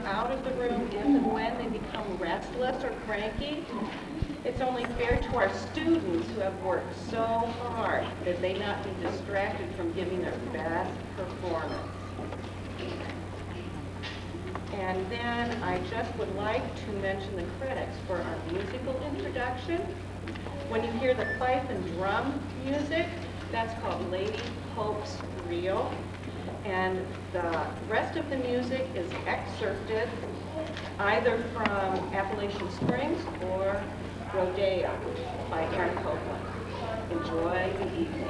out of the room if and when they become restless or cranky. It's only fair to our students who have worked so hard that they not be distracted from giving their best performance. And then I just would like to mention the credits for our musical introduction. When you hear the pipe and drum music, that's called Lady Hope's Reel. And the rest of the music is excerpted either from Appalachian Springs or Rodeo by Aaron Copeland. Enjoy the evening.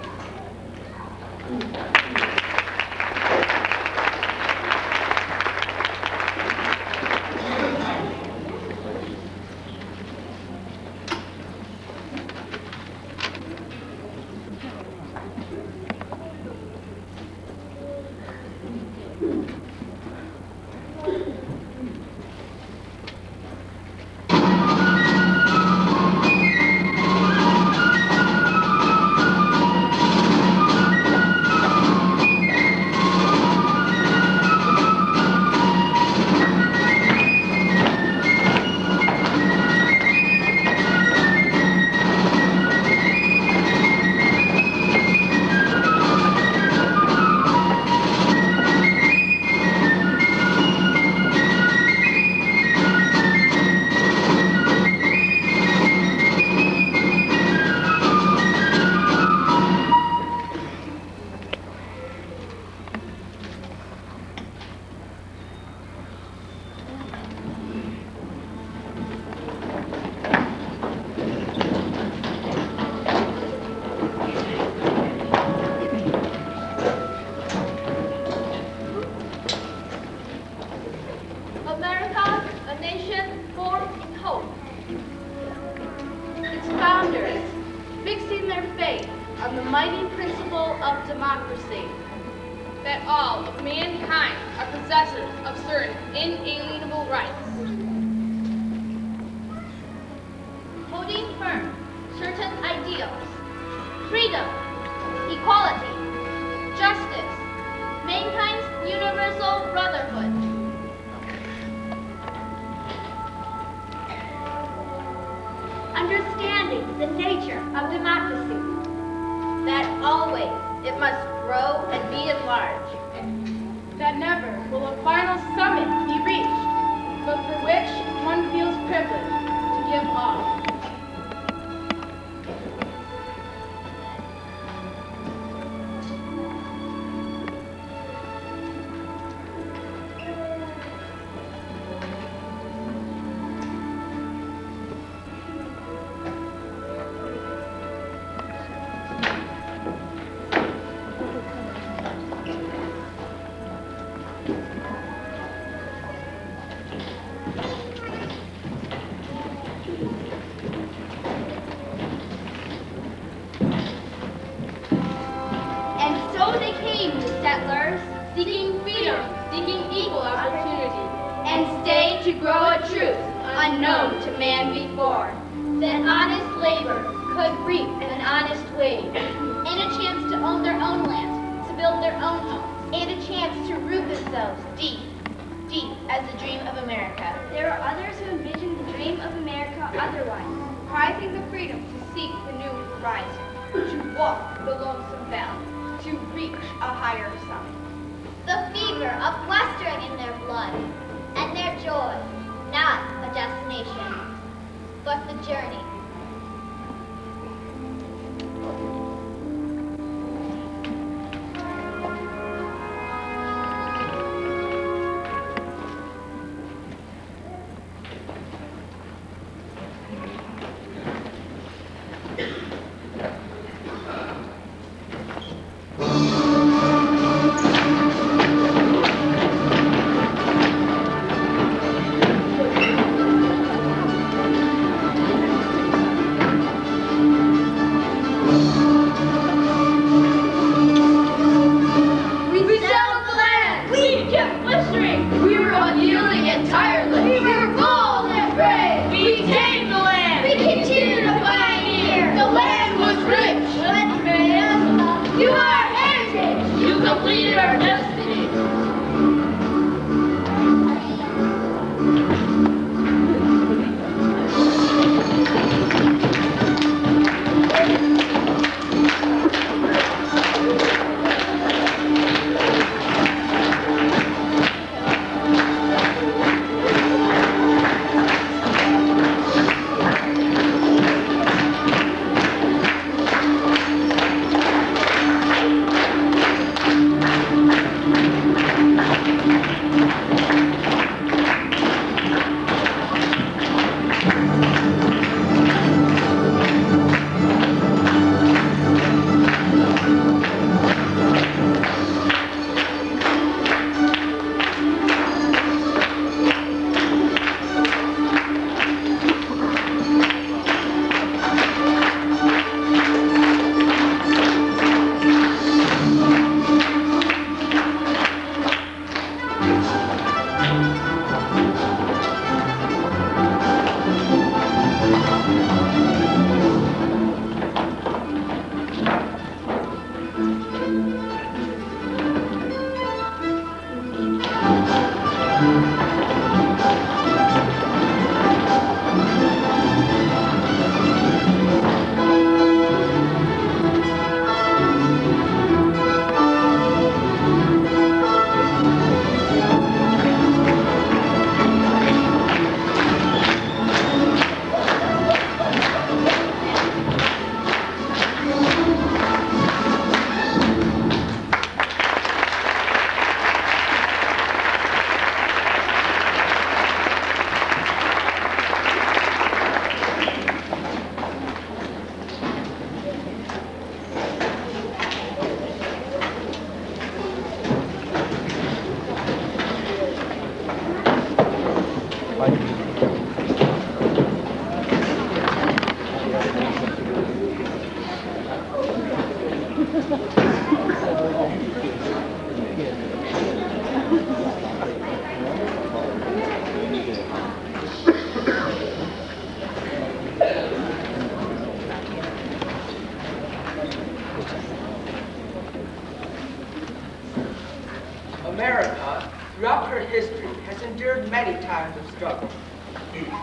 America, throughout her history, has endured many times of struggle.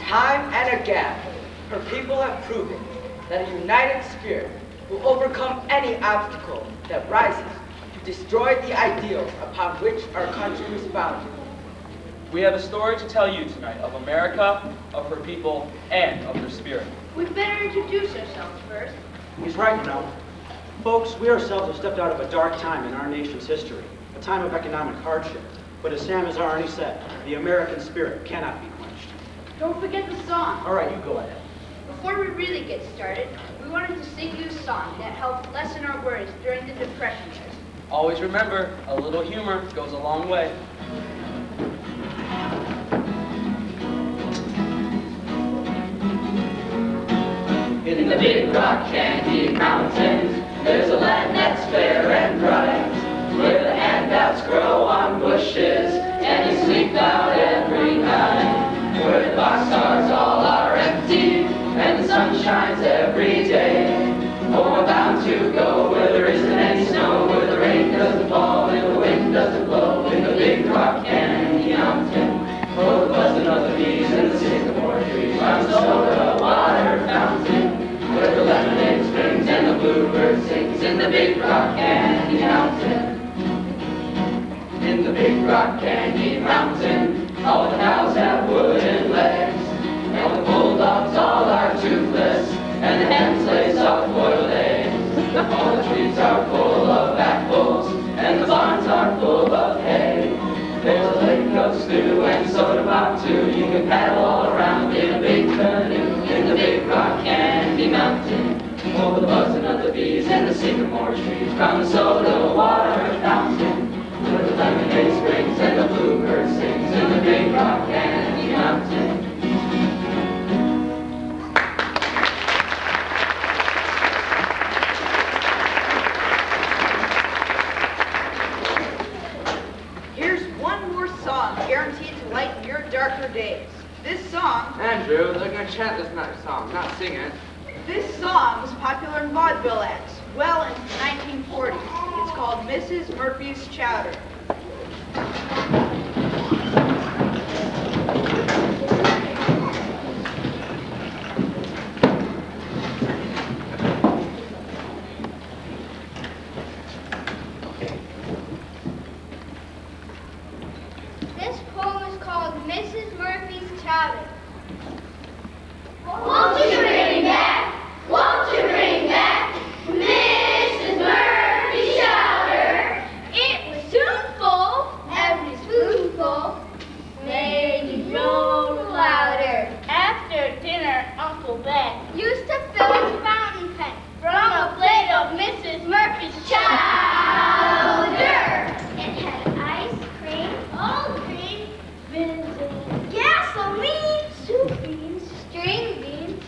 Time and again, her people have proven that a united spirit will overcome any obstacle that rises to destroy the ideals upon which our country was founded. We have a story to tell you tonight of America, of her people, and of her spirit. We'd better introduce ourselves first. He's right, you know. Folks, we ourselves have stepped out of a dark time in our nation's history, a time of economic hardship. But as Sam has already said, the American spirit cannot be quenched. Don't forget the song. All right, you go ahead. Before we really get started, we wanted to sing you a song that helped lessen our worries during the Depression years. Always remember, a little humor goes a long way. In the big rock candy mountains, there's a land that's fair and bright, where the handouts grow on bushes, and you sleep out every night, where the boxcars all are empty, and the sun shines every day. Oh, I'm bound to go where there isn't any snow, where the rain doesn't fall and the wind doesn't blow, in the big rock candy mountain. Oh, the buzzing of the bees and the sycamore trees, round the soda water fountain, where the lemonade springs and the bluebird sings, in the big rock candy mountain. In the big rock candy mountain, all the cows have wooden legs, and the bulldogs all are toothless, and the hens lay soft-boiled eggs. All the trees are full of apples, and the barns are full of hay. There's a lake of stew and soda pop too. You can paddle all around in a big canoe in the big rock candy mountain. Over the buzzing of the bees and the sycamore trees, round the soda water fountain, where the lemonade springs and the bluebird sings, in the big rock candy mountain. Guaranteed to lighten your darker days. This song... Andrew, they're going to chant this next song, not sing it. This song was popular in vaudeville acts well into the 1940s. It's called Mrs. Murphy's Chowder. Won't you bring back, Mrs. Murphy's chowder? It was soon full, every spoonful made you roll louder. After dinner, Uncle Ben Used to fill his fountain pen from a plate of Mrs. Murphy's chowder. It had ice cream, all cream, vinegar, Gasoline, soup beans, string beans,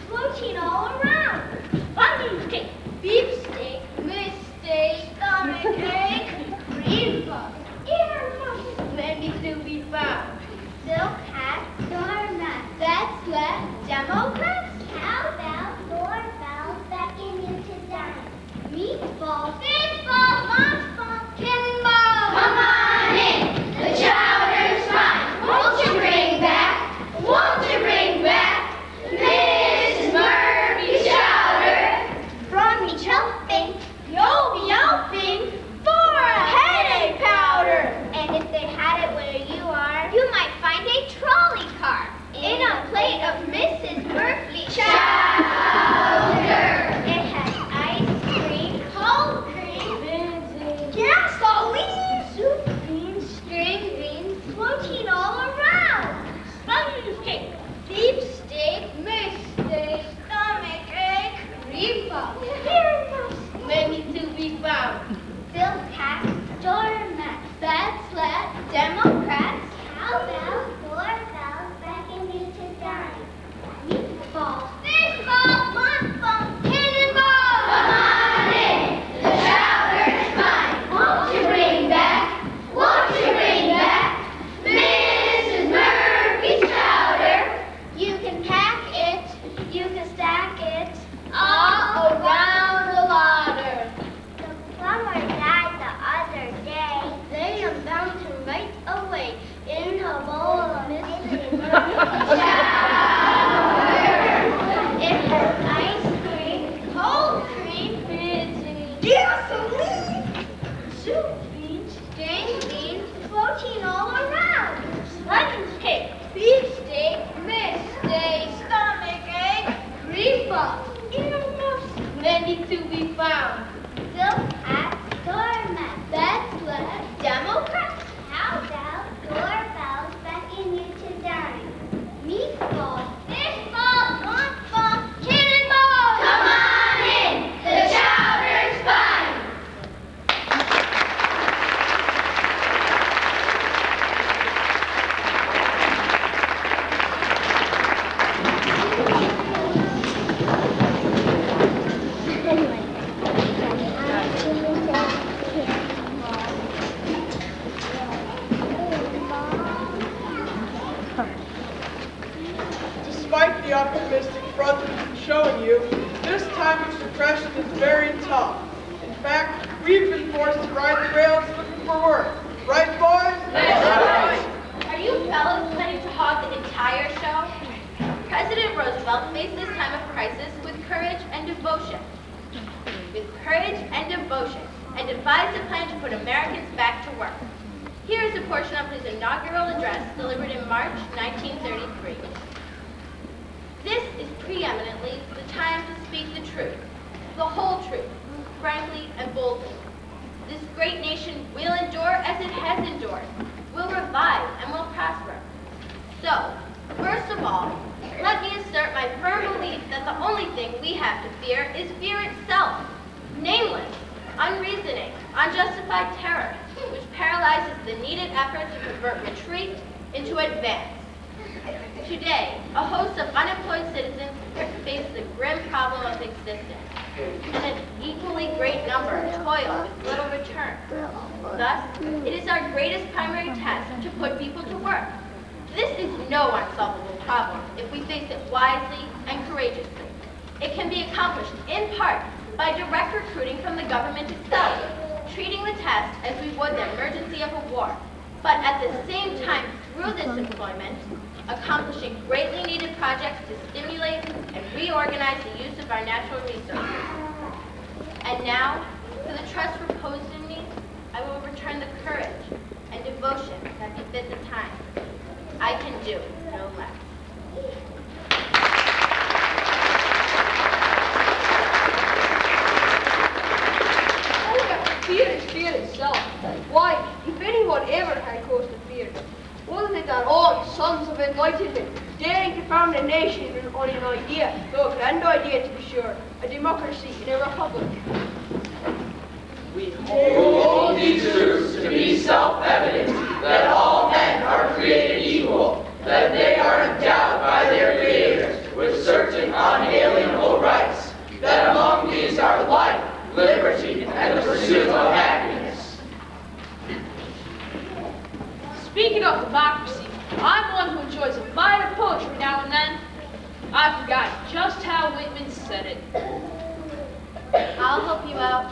the optimistic front we've been showing you, this time of suppression is very tough. In fact, we've been forced to ride the rails looking for work. Right, boys? Are you fellows planning to hog the entire show? President Roosevelt faced this time of crisis with courage and devotion. And devised a plan to put Americans back to work. Here is a portion of his inaugural address delivered in March 1933. This is preeminently the time to speak the truth, the whole truth, frankly and boldly. This great nation will endure as it has endured, will revive and will prosper. So, first of all, let me assert my firm belief that the only thing we have to fear is fear itself, nameless, unreasoning, unjustified terror, which paralyzes the needed effort to convert retreat into advance. Today, a host of unemployed citizens face the grim problem of existence, and an equally great number toil with little return. Thus, it is our greatest primary task to put people to work. This is no unsolvable problem if we face it wisely and courageously. It can be accomplished in part by direct recruiting from the government itself, treating the task as we would the emergency of a war, but at the same time, through this employment, accomplishing greatly needed projects to stimulate and reorganize the use of our natural resources. And now, for the trust reposed in me, I will return the courage and devotion that befit the time. I can do no less. Fear is fear itself. Why, if anyone ever had cause to fear, wasn't it our own sons of enlightenment, daring to found a nation on an idea, though a grand idea to be sure, a democracy in a republic? We hold these truths to be self-evident, that all men are created equal, that they are endowed by their creators with certain unalienable rights, that among these are life, liberty, and the pursuit of happiness. Speaking of democracy, I'm one who enjoys a bite of poetry now and then. I forgot just how Whitman said it. I'll help you out.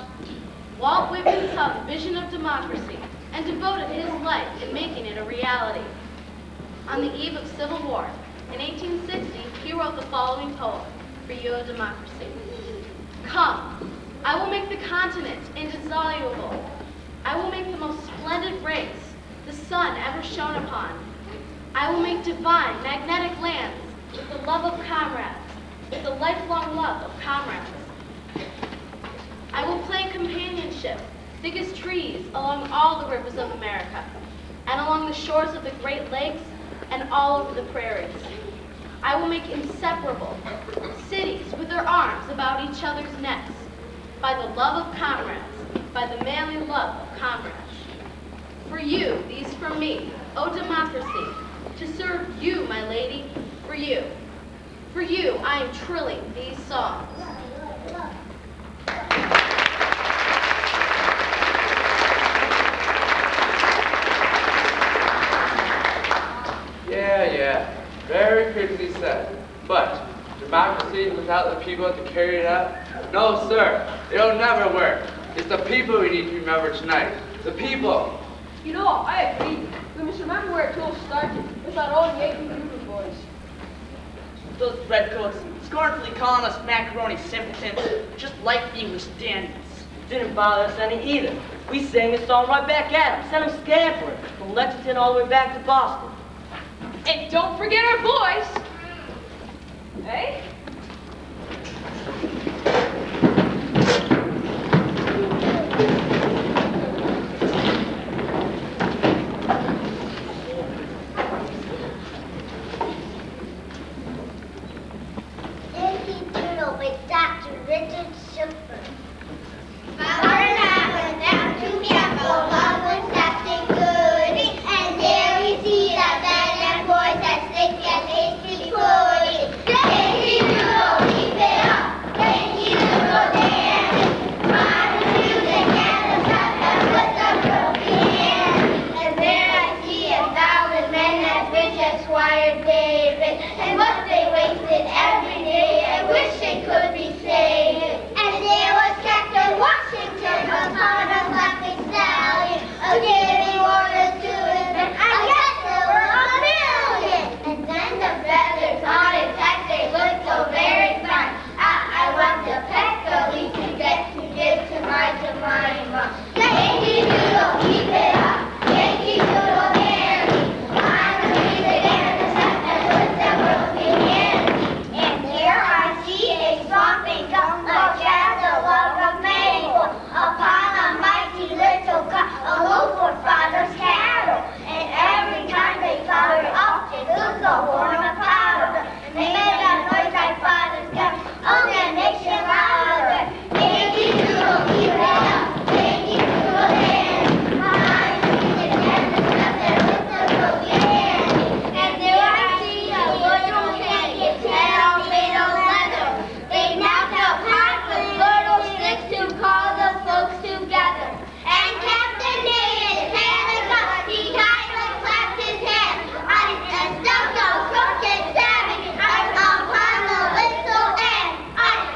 Walt Whitman saw the vision of democracy and devoted his life in making it a reality. On the eve of Civil War, in 1860, he wrote the following poem, For Your Democracy. Come, I will make the continent indissoluble. I will make the most splendid race the sun ever shone upon. I will make divine, magnetic lands with the love of comrades, with the lifelong love of comrades. I will plant companionship, thick as trees, along all the rivers of America, and along the shores of the Great Lakes, and all over the prairies. I will make inseparable cities with their arms about each other's necks, by the love of comrades, by the manly love of comrades. For you, these from me, O democracy, to serve you, my lady, for you. For you, I am trilling these songs. Yeah, very prettily said. But democracy without the people to carry it out? No, sir, it'll never work. It's the people we need to remember tonight. The people. You know, I agree. We must remember where it all started, with our own Yankee Doodle boys. Those redcoats scornfully calling us macaroni simpletons, just like English dandies. Didn't bother us any either. We sang the song right back at them, sent them scampering from Lexington all the way back to Boston. And don't forget our boys. Hey? Yankee Doodle with Dr. Richard Shipper. Down to Campbell, love was something good, and there we see the men and boys that stick and tasty pudding. Yankee Doodle, keep it up. Yankee Doodle dance. Modern music and the stuff that puts the broken hands. And there I see 1,000 men that rich as Squire David. and what they wasted every day. I wish it could be saved. And there was Captain Washington upon a clapping stallion, giving orders to his men. I guess there were a million. And then the feathers on his head, they looked so very fine. I want to peck the leaf to get to give to my Jemima. Yankee Doodle, keep it up. Yankee Doodle, Dandy. I'm the music and the set that puts the world in handy. And here I see a swamping gum large as the log of maple. Upon a mighty little cup, a loaf for father's cattle. And every time they plowed it up, they lose a horn of powder. And they made a noise like father's gun, only it makes you louder. Yankee Doodle, keep it up. Yankee Doodle, Dandy. I'm the music and the stuff that puts the world in handy. And there I see a little cat gets head all made of leather. They knocked out pipe with little sticks to call the folks together. And Captain David had a gun. He kind of clapped his hands. I stuck a crooked stabbing upon the little end.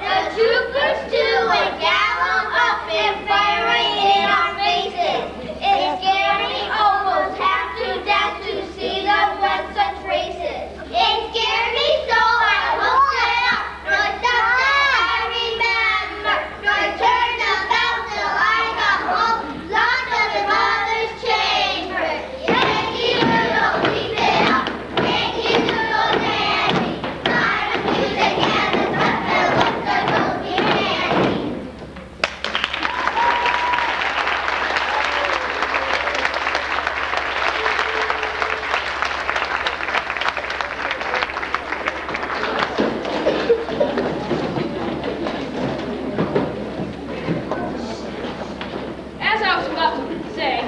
The troopers too would gallop up and firing in our faces. It scared me almost half to death to see them run such races. It scared me so I looked it up. Nor stuff that I remember. Nor turned the bell till I got home. Locked up in mother's chamber. Yankee Doodle, keep it up. Yankee Doodle, Dandy. Sign of music and the stuff that looks the most handy. As I was about to say,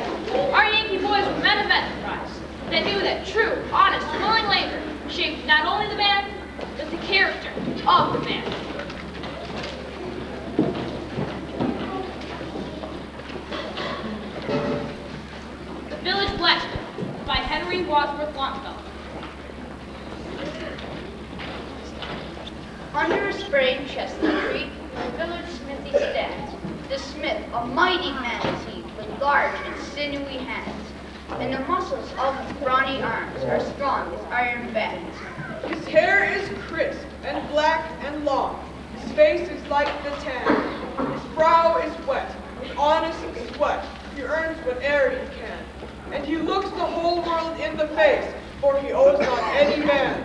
our Yankee boys were men of enterprise. They knew that true, honest, willing labor shaped not only the man, but the character of the man. The Village Blacksmith by Henry Wadsworth Longfellow. Under a spraying chestnut tree, the village smithy stands. The smith, a mighty man is he, with large and sinewy hands. And the muscles of his brawny arms are strong as iron bands. His hair is crisp and black and long. His face is like the tan. His brow is wet with honest sweat. He earns whate'er he can. And he looks the whole world in the face, for he owes not any man.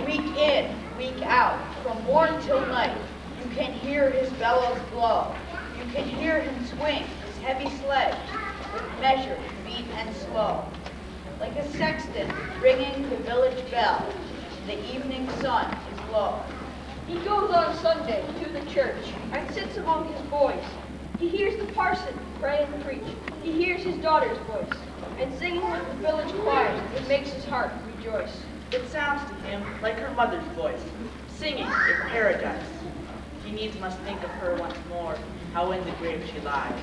Week in, week out, from morn till night, you can hear his bellows blow. You can hear him swing his heavy sledge with measured beat and slow. Like a sexton ringing the village bell, the evening sun is low. He goes on Sunday to the church and sits among his boys. He hears the parson pray and preach. He hears his daughter's voice. And singing with the village choir, it makes his heart rejoice. It sounds to him like her mother's voice, singing in paradise. He needs must think of her once more, how in the grave she lies.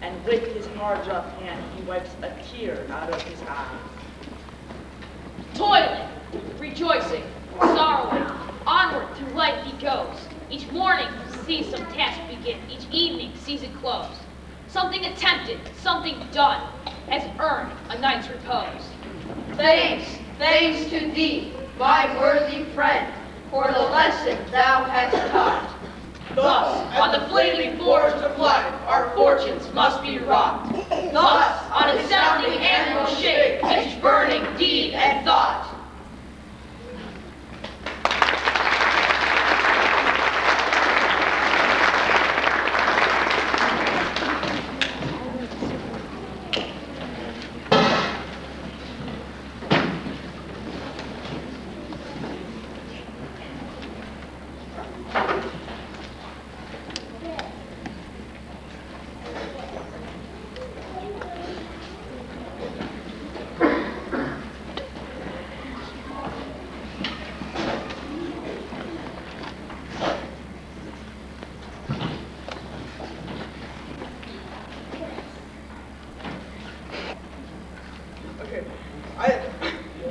And with his hard rough hand, he wipes a tear out of his eye. Toiling, rejoicing, sorrowing, onward through life he goes. Each morning sees some task begin, each evening sees it close. Something attempted, something done, has earned a night's repose. Thanks, thanks to thee, my worthy friend, for the lesson thou hast taught. Thus, on the flaming forge of life, our fortunes must be wrought. Thus, on a sounding anvil shake each burning deed and thought.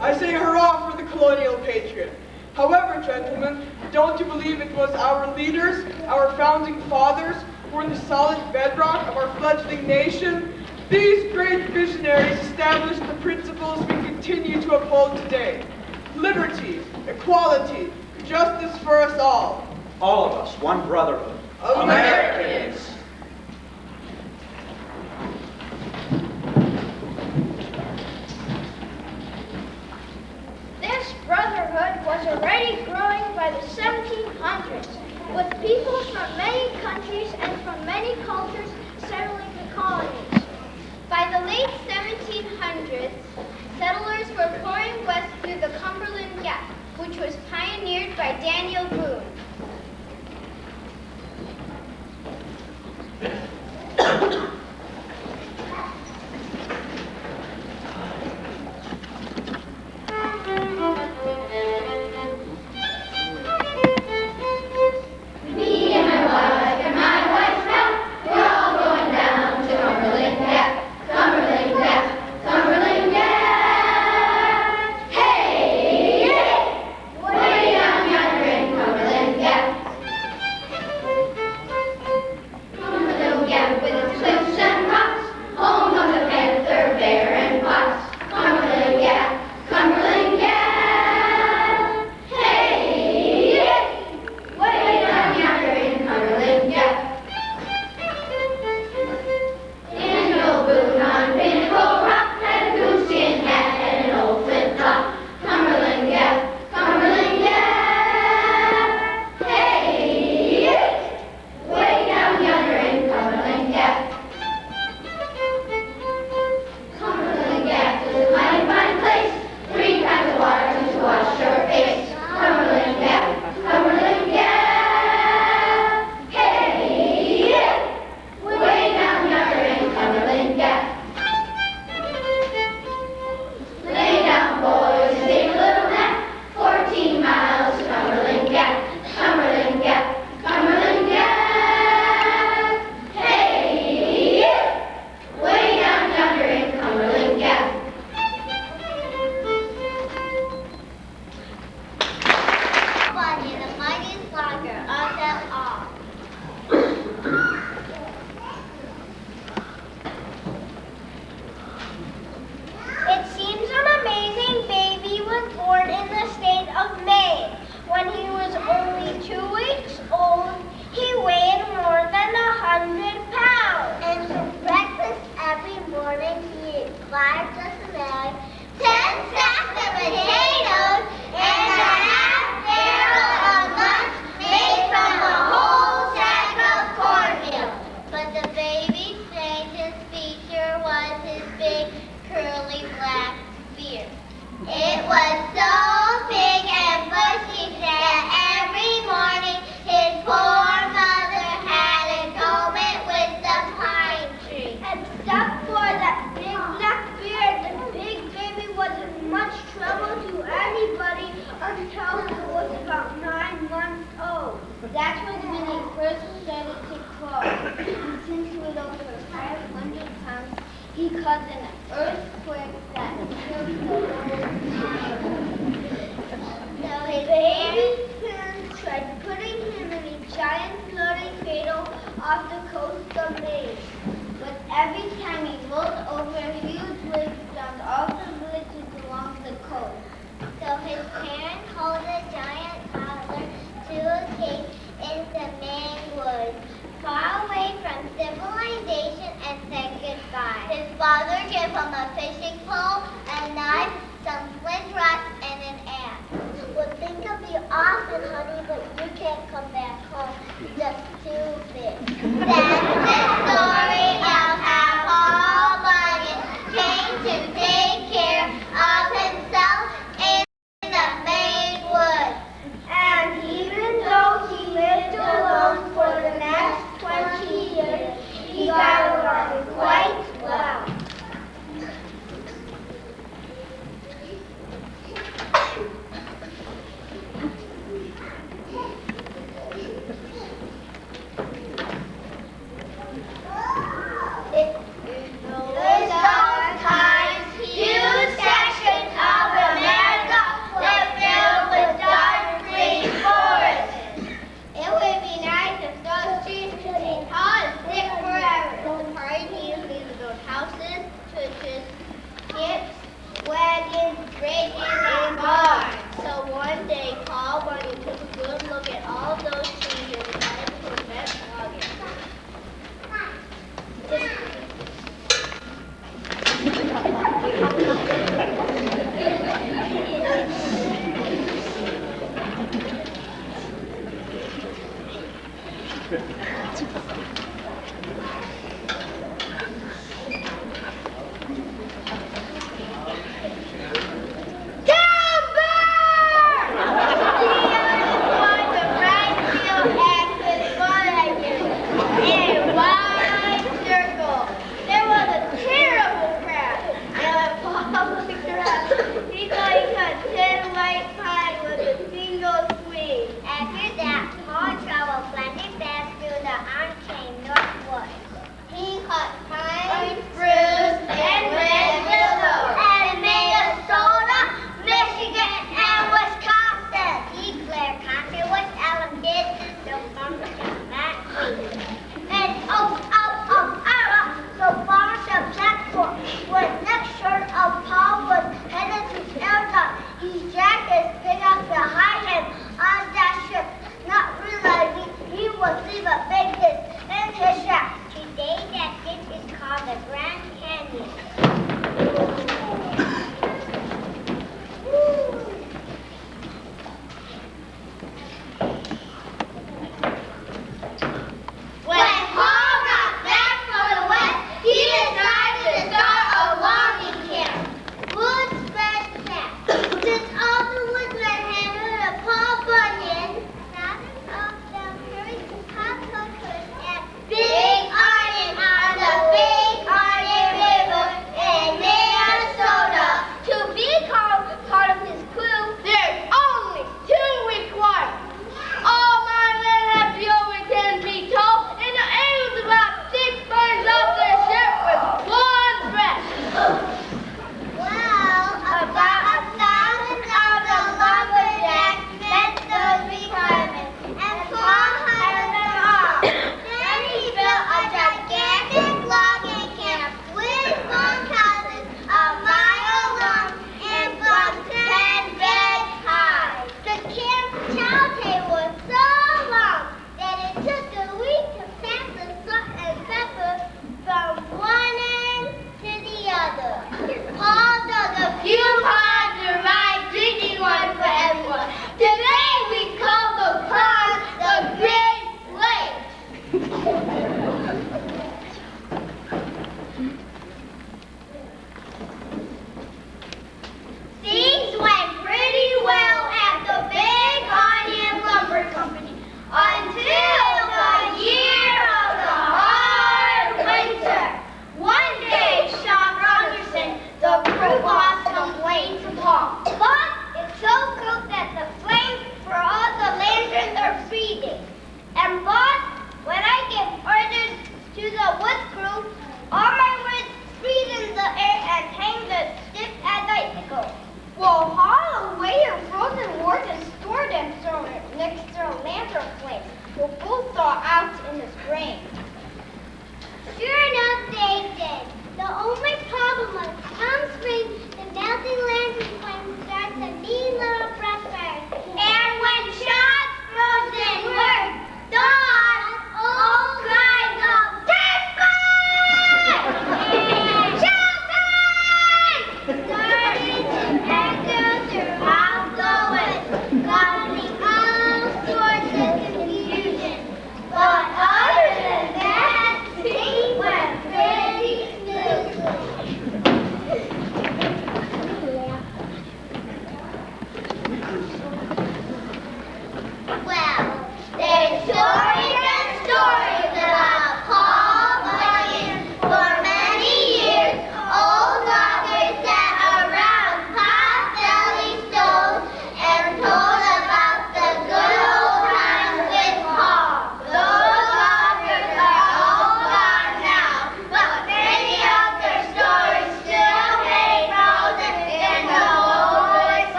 I say hurrah for the colonial patriot. However, gentlemen, don't you believe it was our leaders, our founding fathers, who were the solid bedrock of our fledgling nation? These great visionaries established the principles we continue to uphold today. Liberty, equality, justice for us all. All of us, one brotherhood. Americans. This brotherhood was already growing by the 1700s, with people from many countries and from many cultures settling the colonies. By the late 1700s, settlers were pouring west through the Cumberland Gap, which was pioneered by Daniel Boone. Me and my wife and my wife's pal, we're all going down to Cumberland Gap, Cumberland Gap, Cumberland Gap. Hey, hey, way down yonder in Cumberland Gap. Cumberland Gap with its cliffs and rocks, home of the panther, bear, and fox. Cumberland Gap, Cumberland Gap. Hey, hey, way down yonder in Cumberland Gap. Daniel Boone on Pinnacle Rock had a gooseskin hat and an old flint top. Cumberland Gap, Cumberland Gap. Hey, hey, way down yonder in Cumberland Gap. Cumberland Gap is a mighty fine place. 3 kinds of water to wash your face. Cumberland Gap, Cumberland Gap. Hey, hey, way down yonder in Cumberland Gap. Lay down, boys, and take a little nap. 14 miles to Cumberland Gap, Cumberland Gap, Cumberland Gap. Hey, hey, way down yonder in Cumberland Gap. One in the mightiest lager of them all. It seems an amazing baby was born in the state of Maine. When he was only 2 weeks old, he weighed more than 100 pounds. And for breakfast every morning, he ate 5 dozen eggs, 10 sacks of potatoes, and a half barrel of lunch made from a whole sack of cornmeal. But the baby's strangest feature was his big, curly black beard. It was so big and bushy that every morning his poor mother had to comb it with the pine tree. Except for that big black beard, the big baby wasn't much trouble to anybody until he was about 9 months old. That was when he first started to crawl. And since he was over 500 pounds, he caused an earthquake that shook the whole town. So his parents tried putting him in a giant floating cradle off the coast of Maine. But every time he rolled over, huge waves drowned all the villages along the coast. So his parents hauled a giant toddler to a cave in the Maine woods, far away from civilization, and said goodbye. His father gave him a fishing pole, a knife, some flint rocks, and an axe. We'll think of you often, honey, but you can't come back home. You're just too big. That's the story of how Paul Bunyan came to take care of himself in the Maine woods. And even though he lived alone for the next 20 years, he got along quite well. bridges and barns. So one day, Paul Bunyan took a good look at all of those trees and decided to invent logging. Dad!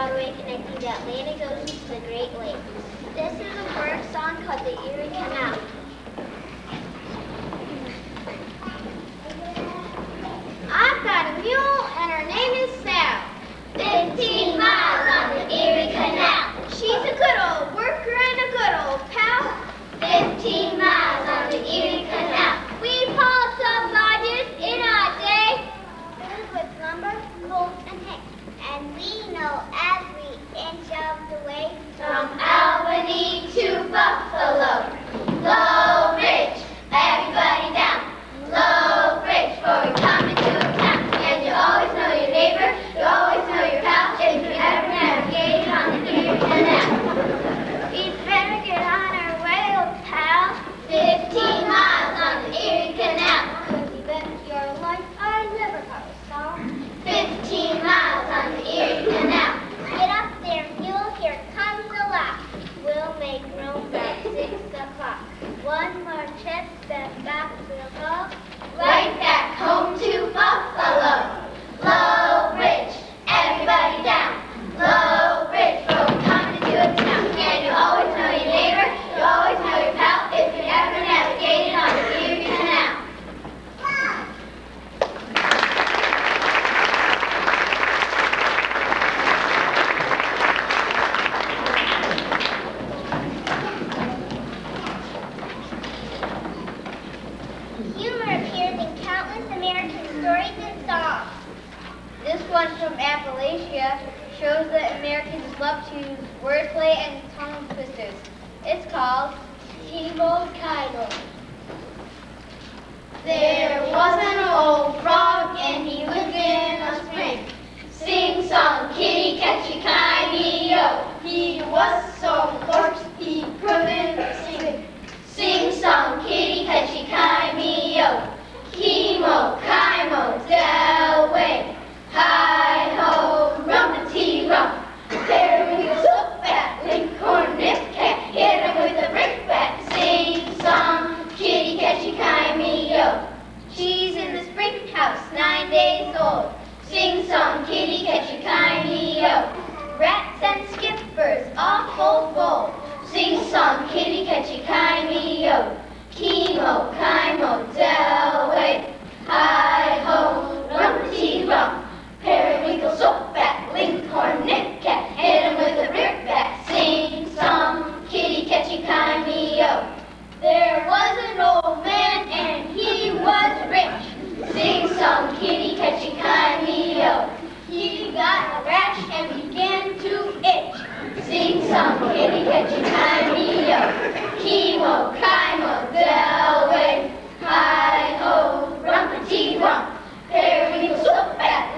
Broadway connecting the Atlantic Ocean to the Great Lakes. This is a bird song called the Erie Canal. I've got a mule and her name is Sal. 15 miles on the Erie Canal. She's a good old worker and a good old pal. 15 miles on the Erie Canal. We haul some lodges in a day. Filled with lumber, coal, and hay. And we know every inch of the way. From Albany to Buffalo. Low Ridge, everybody down. Low Ridge, for we come into a town. And you always know your neighbor, you always know your pal, if you ever navigate on the Erie Canal. We'd better get on our way, old pal. 15 miles on the Erie Canal. Could you bet your life I never got a song? 15 miles on the Erie Canal. Get up there, mule, here comes the laugh. We'll make room at 6 o'clock. One more trip, then back we'll go. Right back home to Buffalo. Low Ridge, everybody down. Low Ridge, for we're coming into a town. And you always know your neighbor, you always know your pal, if you ever navigated on the Erie Canal. Humor appears in countless American stories and songs. This one from Appalachia shows that Americans love to use wordplay and tongue twisters. It's called Kimo-Kino. There was an old frog and he lived in a spring. Sing song, kitty catchy yo. He was so hoarse he couldn't sing. Sing song, kitty catchy yo. Kimo, Delaware. Hi ho, rumpity rump. There we go, so fat, Lincoln, nip cat. Hit him with a brickbat. Sing song, kitty catchy yo. She's in the spring house, 9 days old. Sing song, kitty catchy yo. Rats and skippers, awful bold. Sing song, kitty catchy yo. Kimo, Delaware. Hi ho, rumpity rump. Periwinkle, soap bat, Lincoln, nip cat. Hit him with a brickbat. Sing song, kitty catchy yo. There was an old man and he was rich. Sing song, kitty catchy yo. He got a rash and began to itch. Sing song, kitty catchy yo. Kimo, Delaware. Hi ho, rumpity rump. Periwinkle, soap bat,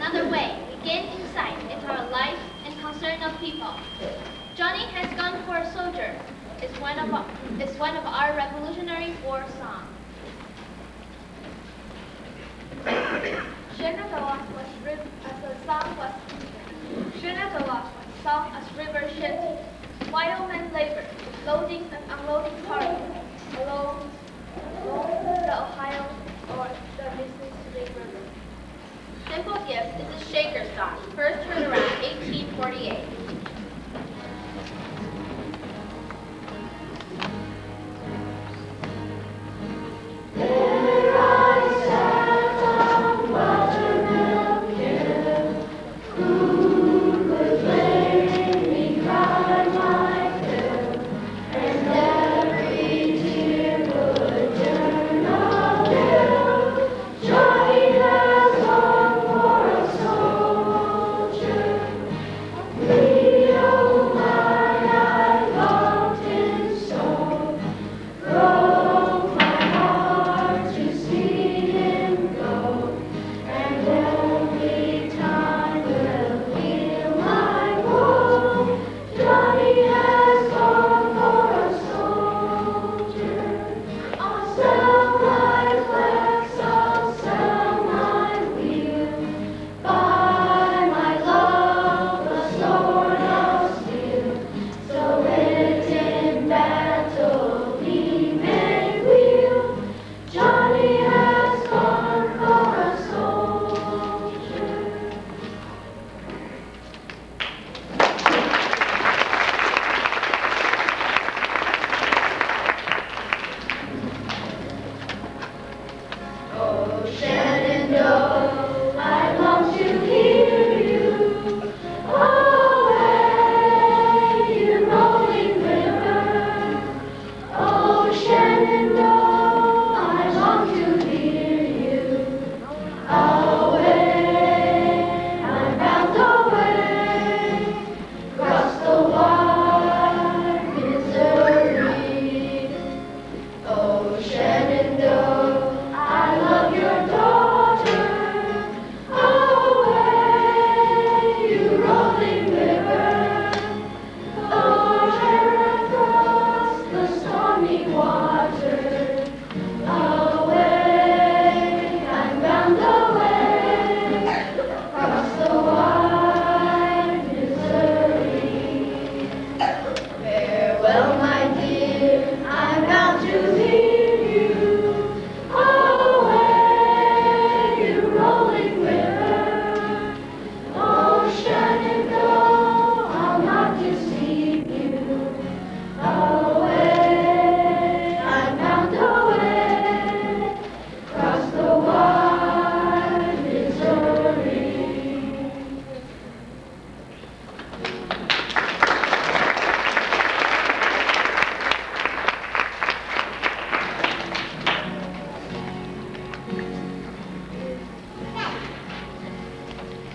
another way, we gain insight into our life and concern of people. Johnny has gone for a soldier is one of our Revolutionary War songs. Shenandoah was sung as river shanty. While men labor, loading and unloading cargo along the Ohio or the Mississippi River. Simple Gifts is a Shaker song, first heard around 1848. There I sat on buttermilk hill, who could blame me, cried my fill, and every tear would turn a bill. Johnny has gone for a soldier. Me, oh my, I loved him so. Broke my heart to see him go, and only time will heal my woe. Johnny has gone for a soldier. I'll sell my flax, I'll sell my wheel, buy my love a sword of steel, so it in battle he may wield. Johnny has gone for a soldier. Oh, Shenandoah, I long to hear you. Away, you rolling river. Oh, Shenandoah, I long to hear you. Away, I'm bound away, across the wide Missouri. Oh, Shenandoah, I love your daughter. Away, you rolling river. Oh, across the stormy water. Away, I'm bound away, across the wide Missouri. Farewell, my dear, I'm bound to leave you. Away, you rolling river. Oh, Shenandoah, I'll not deceive you. Away, I'm bound away, across the wide Missouri.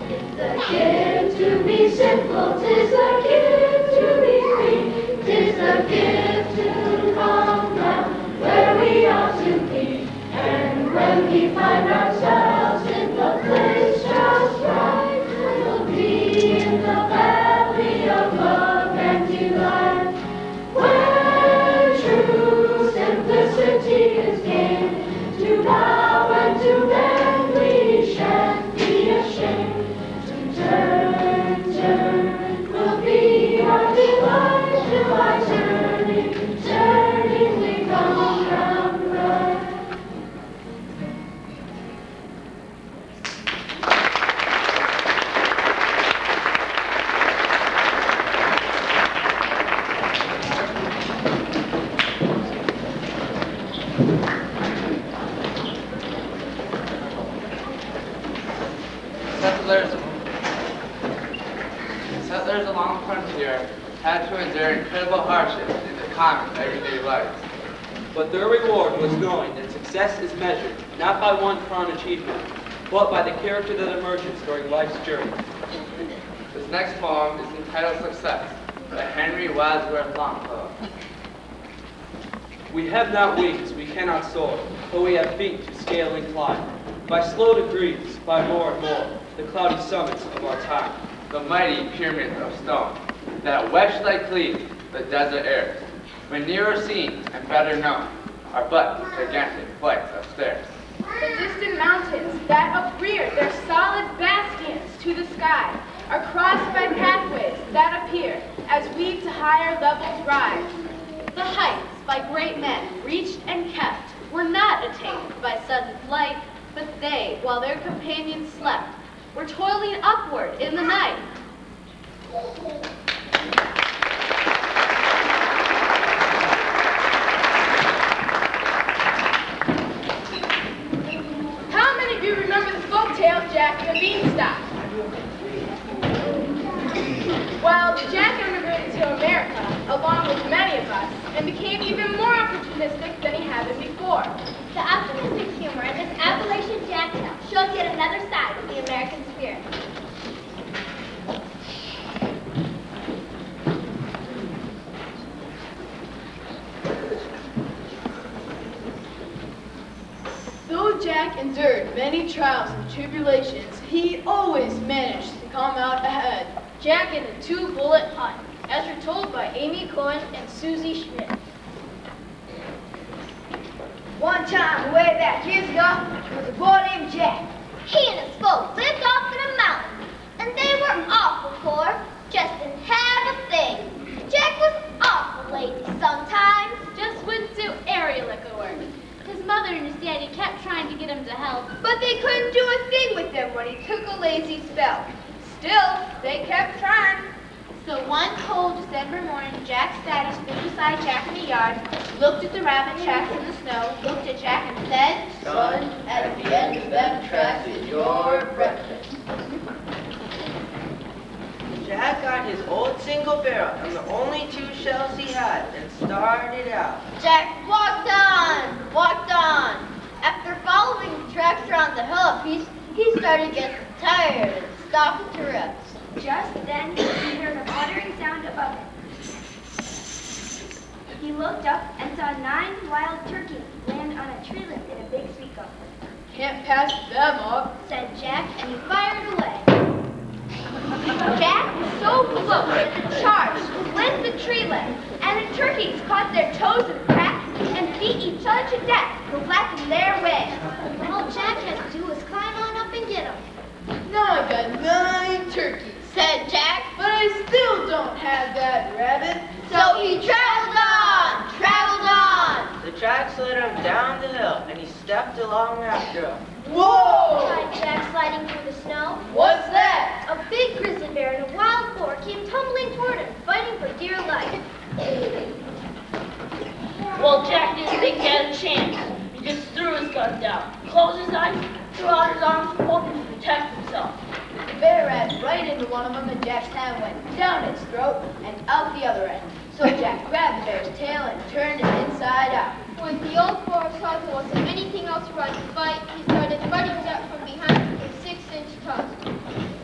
It's a gift to be simple, 'tis a gift to be free, 'tis a gift to come down where we ought to be. And when we find ourselves in the place just right, we'll be in the valley of love and delight, where true simplicity is gained. To bow and to bend, we shan't be ashamed. To turn, will be our delight. To our turning, we come round right. Settlers along the frontier had to endure incredible hardships in their common everyday lives. But their reward was knowing that success is measured not by one crown achievement, but by the character that emerges during life's journey. This next poem is entitled Success by Henry Wadsworth Longfellow. We have not wings, we cannot soar, but we have feet to scale and climb. By slow degrees, by more and more, the cloudy summits of our time. The mighty pyramids of stone that wedge like cleave the desert airs, when nearer seen and better known, are but gigantic flights of stairs. The distant mountains that uprear their solid bastions to the sky are crossed by pathways that appear as we to higher levels rise. The heights by great men reached and kept were not attained by sudden flight, but they, while their companions slept, were toiling upward in the night. How many of you remember the folk tale of Jack and the Beanstalk? Well, Jack immigrated to America, along with many of us, and became even more opportunistic than he had been before. The optimistic humor in this Appalachian Jack tale shows yet another side of the American spirit. Though Jack endured many trials and tribulations, he always managed to come out ahead. Jack and the Two-Bullet Hunt, as retold by Amy Cohen and Susie Schmidt. One time, way back years ago, there was a boy named Jack. He and his folks lived off in a mountain, and they were awful poor, just didn't have a thing. Jack was awful lazy sometimes. Just wouldn't do area liquor work. His mother and his daddy kept trying to get him to help. But they couldn't do a thing with him when he took a lazy spell. Still, they kept trying. So one cold December morning, Jack's daddy stood beside Jack in the yard, looked at the rabbit tracks in the snow, looked at Jack and said, Son, at the end of them tracks is your breakfast. Jack got his old single barrel and the only 2 shells he had and started out. Jack walked on. After following the tracks around the hill a piece, he started getting tired and stopped to rest. Just then, he heard a muttering sound above him. He looked up and saw 9 wild turkeys land on a tree limb in a big sweet gum. Can't pass them up, Said Jack, and he fired away. Jack was so close that the charge split the tree limb, and the turkeys caught their toes in cracks and beat each other to death for blacking their way. All Jack had to do was climb on up and get them. now I got 9 turkeys, Said Jack, but I still don't have that rabbit. so he traveled on. The tracks led him down the hill and he stepped along after him. Whoa! Cried Jack, sliding through the snow. What's that? A big grizzly bear in a wild boar came tumbling toward him, fighting for dear life. Well, Jack didn't think he had a chance. He just threw his gun down, closed his eyes, threw out his arms, hoping to protect himself. The bear ran right into one of them, and Jack's hand went down its throat and out the other end. So Jack grabbed the bear's tail and turned it inside out. When the old boar saw there wasn't anything else around to fight, he started fighting Jack from behind with a 6-inch tusk.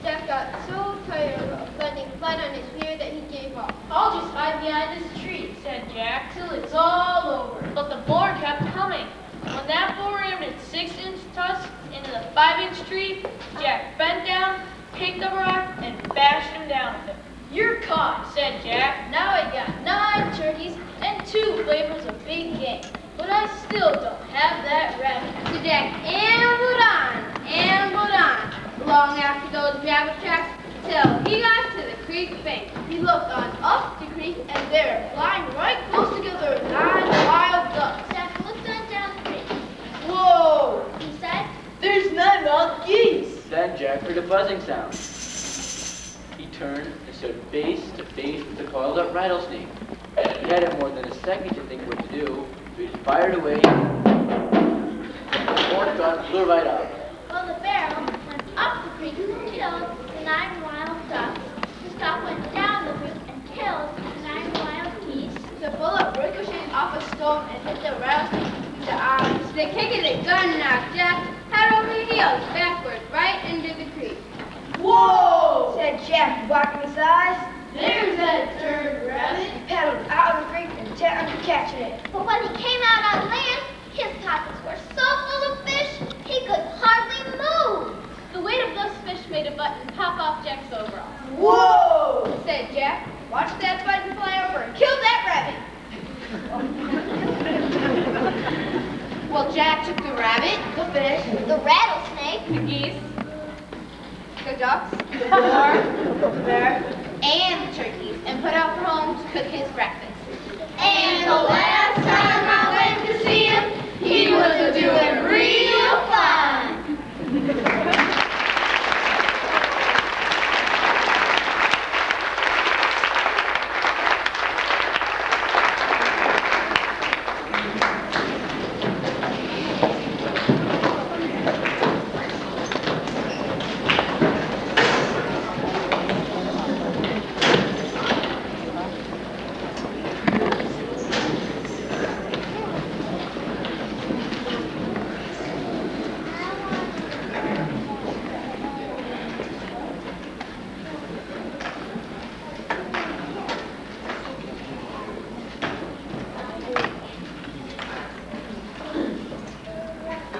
Jack got so tired of landing flat on his rear that he gave up. I'll just hide behind this tree, said Jack, till it's all over. But the boar kept coming. When that boar rammed its 6-inch tusk into the 5-inch tree, Jack bent down, picked up a rock, and bashed him down with it. You're caught, said Jack. Now I got 9 turkeys and 2 flavors of big game. But I still don't have that rabbit. So Jack ambled on, long after those rabbit tracks, till he got to the creek bank. He looked on up the creek, and there, flying right close together, were 9 wild ducks. Jack looked on down the creek. Whoa! He said, There's 9 wild geese! Then Jack heard a buzzing sound. He turned and stood face to face with the coiled up rattlesnake. He hadn't more than a second to think what to do, so he fired away. The fourth gun flew right out. well, the barrel went up the creek and killed the 9 wild ducks. The stock went down the creek and killed the 9 wild geese. The bullet ricocheted off a stone and hit the rattlesnake through the arms. The kick of the gun knocked Jack head over heels backward right into the creek. Whoa! Said Jack, wiping his eyes. There's that third rabbit. He paddled out of the creek and turned to catching it. But when he came out on land, his pockets were so full of fish, he could hardly the geese, The ducks, the boar, the bear, and the turkeys, and put out for home to cook his breakfast. And the last time I went to see him, he was doing real fine.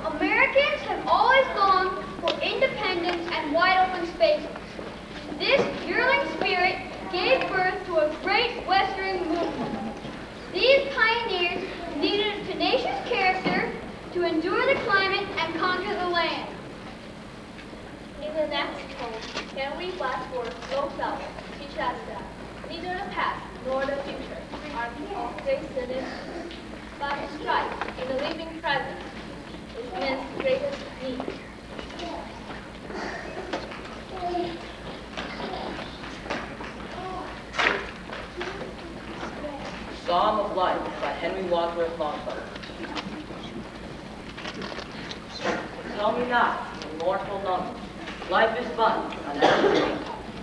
Americans have always gone for independence and wide open spaces. This yearling spirit gave birth to a great Western movement. These pioneers needed a tenacious character to endure the climate and conquer the land. In the next poem, Henry Wadsworth wrote out, teach us that neither the past nor the future are of great significance, but strife in the living present is man's greatest need. Psalm of Life by Henry Wadsworth Longfellow. Tell me not, in mournful number, life is but another dream.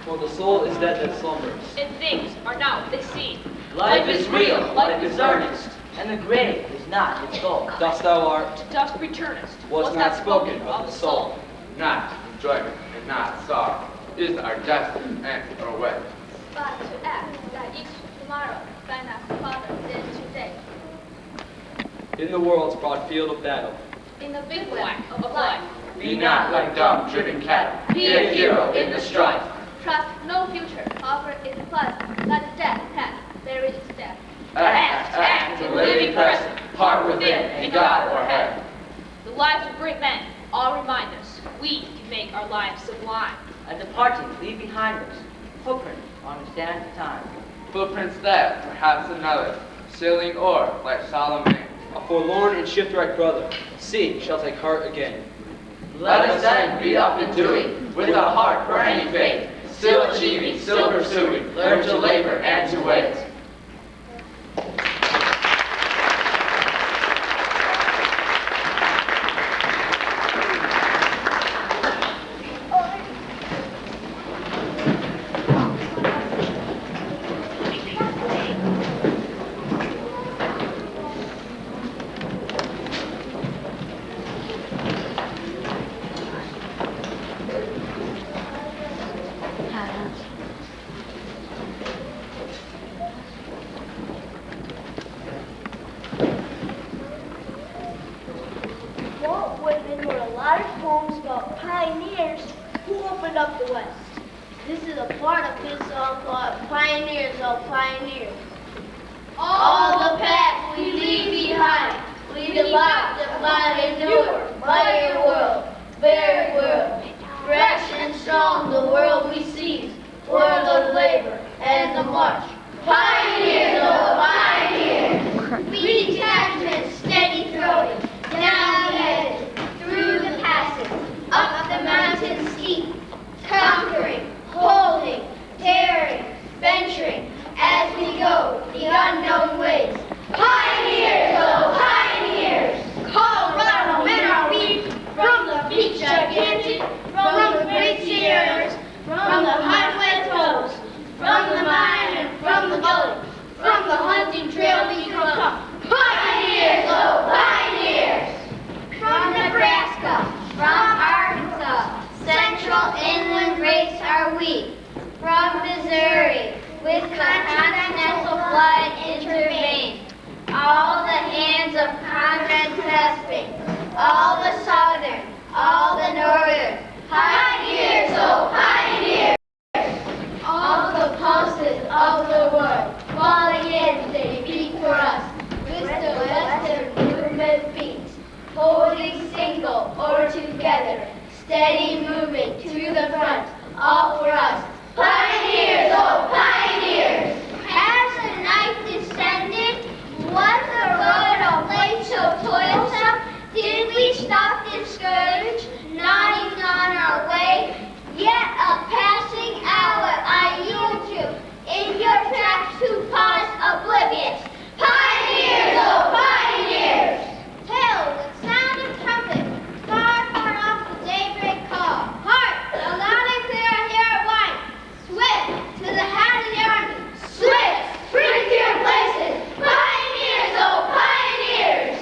For the soul is dead that slumbers. And things are not what they seem. Life is real, life is earnest, and the grave is not its goal. Dust thou art, To dust returnest. was not spoken of the soul. Not enjoyment and not sorrow is our destiny and our way. But to act that each tomorrow find us farther than today. In the world's broad field of battle, In the big Bivouac of life, Be not like dumb, driven cattle. Be a hero in the strife. trust no future, offer is pleasant, let death pass, there is death. Act in living present, heart within, and God o'erhead. The lives of great men all remind us we can make our lives sublime. At departing, leave behind us footprint on the sand of time. Footprints that, perhaps another, sailing o'er like solemn name. a forlorn and shipwrecked brother, see, shall take heart again. Let us then be up and doing, with a heart burning faith, still achieving, still pursuing, learn to labor and to wait. Walt Whitman wrote a lot of poems about pioneers who opened up the West. This is a part of his song called Pioneers, Oh Pioneers. All the past we leave behind, we depart to find a newer, mightier world, varied world. Fresh and strong the world we seize, world of labor and the march. Pioneers, oh pioneers, we detachment steady throwing, down the edges, through the passes, up the mountain steep, conquering, holding, tearing, venturing, as we go the unknown ways. Pioneers, oh pioneers, Colorado men are we, from the beach gigantic, from the great Sierras, from the high plateaus, from the mine and from the gully, from the hunting trail we come. Pioneers, oh pioneers, from Nebraska, from Arkansas, central inland race are we, from Missouri, with continental blood intervened. All the hands of comrades clasping, all the southern, all the northern. Pioneers, oh pioneers! All the pulses of the world, falling in, they beat for us, with the western movement beats, holding single or together, steady moving to the front, all for us. Pioneers, oh pioneers! As the night descended, was the road of late so toilsome? Did we stop discouraged, nodding on our way? Yet a passing hour I yield you, in your tracks to pause oblivious. Pioneers, oh pioneers! Hail the sound of trumpet, far, far off the daybreak call. Hark, the loud and clear I hear it whine. Swift to the head of the army. Swift, spring to your places. Pioneers, oh pioneers!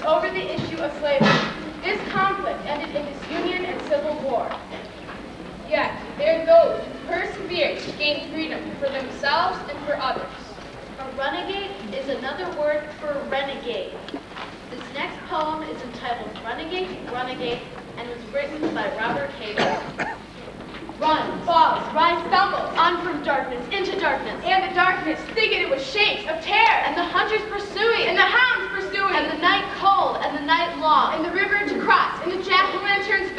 over the issue of slavery. This conflict ended in disunion and civil war. Yet, there are those who persevered to gain freedom for themselves and for others. A renegade is another word for renegade. This next poem is entitled Renegade, Renegade, and was written by Robert Hayden. Runs, falls, rise, stumbles, On from darkness into darkness, and the darkness thicketed with shapes of terror, and the hunters pursuing, and the hounds pursuing, and the night cold, and the night long, and the river to cross, and the jack-o'-lanterns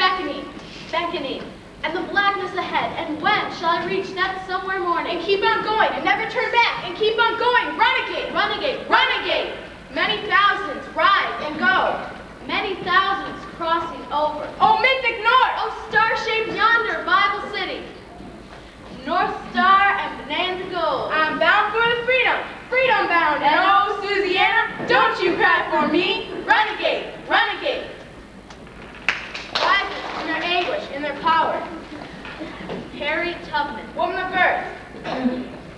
beckoning, and the blackness ahead, and when shall I reach that somewhere morning? and keep on going, and never turn back, and keep on going, renegade, Renegade, renegade. Many thousands rise and go. many thousands crossing over. Oh, mythic north! Oh, star-shaped yonder, Bible City, North Star and Bonanza Gold. I'm bound for the freedom, freedom bound, and oh, Susiana, don't you cry for me, renegade, renegade. Rises in their anguish, in their power. Harry Tubman, Woman of earth,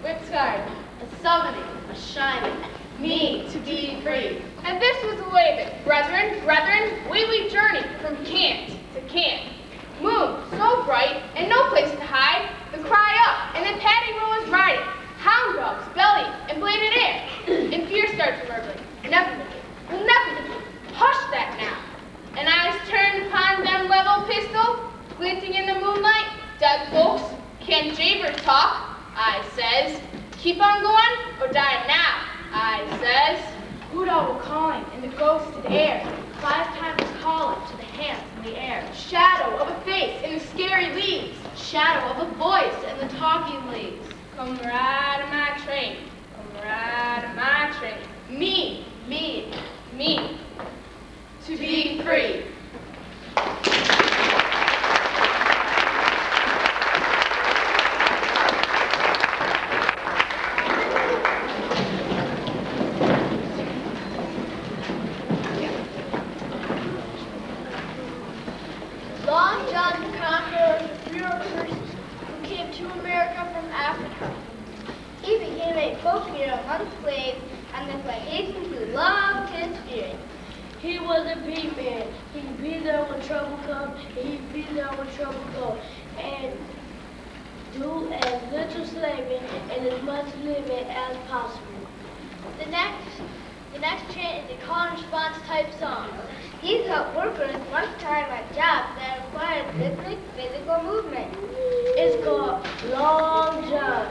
whip-scarred, a summoning, a shining, me to be free. And this was the Laban. Brethren, brethren, we journey from camp to camp. Moon, so bright, and no place to hide. The cry up, and then Patty Roll is riding. Hound dogs, belly, and bladed air. And fear starts reverberating. Never again. Hush that now. And eyes turned upon them level pistol, glinting in the moonlight. Dead folks, can Jaber talk? I says. Keep on going, or die now. I says. Hoot owl calling in the ghosted air. 5 times calling to the hands in the air. Shadow of a face in the scary leaves. Shadow of a voice in the talking leaves. Come ride on my train. Come ride on my train. Me To be free. Long John the Conqueror, the few persons who came to America from Africa. He became a courtier among slaves, and the plantations who loved his spirit. He was a beat man. He'd be there when trouble comes, and he'd be there when trouble goes. And do as little slaving and as much living as possible. The next chant is a call and response type song. These help workers once time on jobs that require rhythmic physical movement. It's called Long John.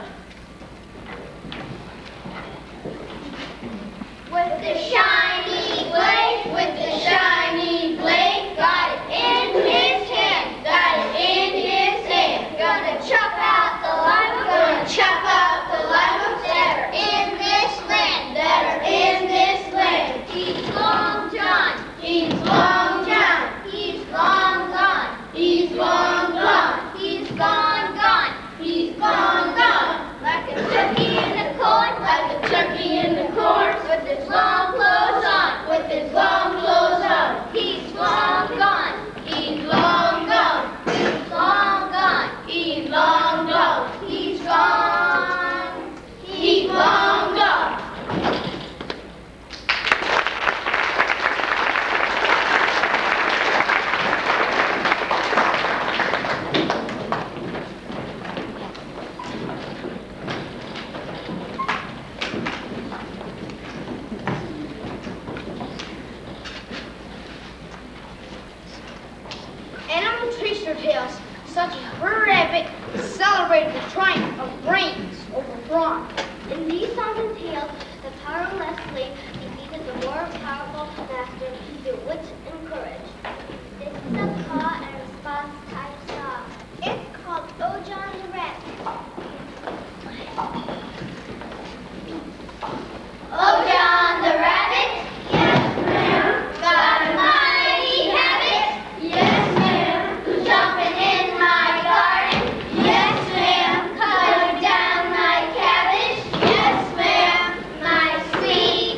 With the shiny blade, got it in his hand, Gonna chop out the lima, that are in this land, He's Long John, he's long gone, he's gone, like a turkey in the corn, with his long clothes on, he's long gone, he's long gone, he's long gone, he's long gone. Animal tracer tales, such as Bird Rabbit, celebrated the triumph of brains over brawn. In these songs and tales, the powerless slave defeated the more powerful master through wit and courage. This is a call and response type song. It's called Oh John the Rabbit. Oh John the Rabbit, yes ma'am, got a mighty habit, yes ma'am, jumping in my garden, yes ma'am, cutting down my cabbage, yes ma'am, my sweet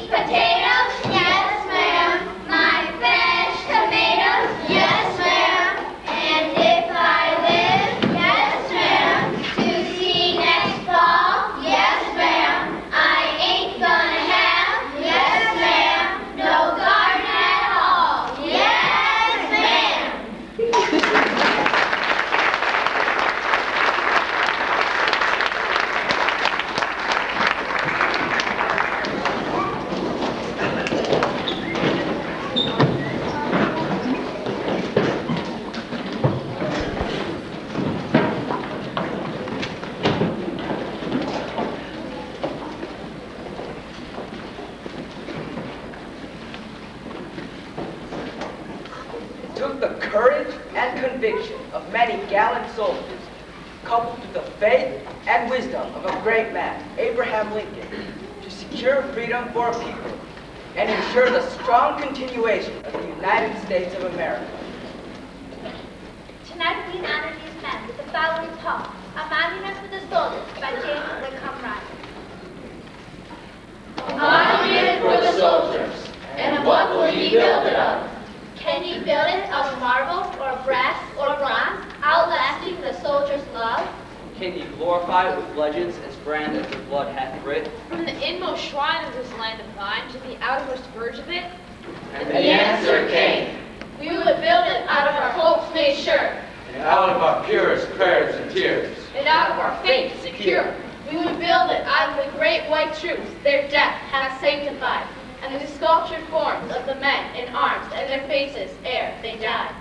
took the courage and conviction of many gallant soldiers, coupled with the faith and wisdom of a great man, Abraham Lincoln, to secure freedom for a people and ensure the strong continuation of the United States of America. Tonight we honor these men with the following poem, A Monument for the Soldiers by James Whitcomb Riley. A monument for the soldiers, and what will ye build it of? Can ye build it of marble or brass or bronze, outlasting the soldier's love? Can ye glorify it with legends as brand as their blood hath writ? From the inmost shrine of this land of thine to the outermost verge of it? And the answer came. We would build it out of our hopes made sure, And out of our purest prayers and tears. and out of our faith secure. We would build it out of the great white truths their death hath sanctified, and the sculptured forms of the men in arms and their faces ere they died.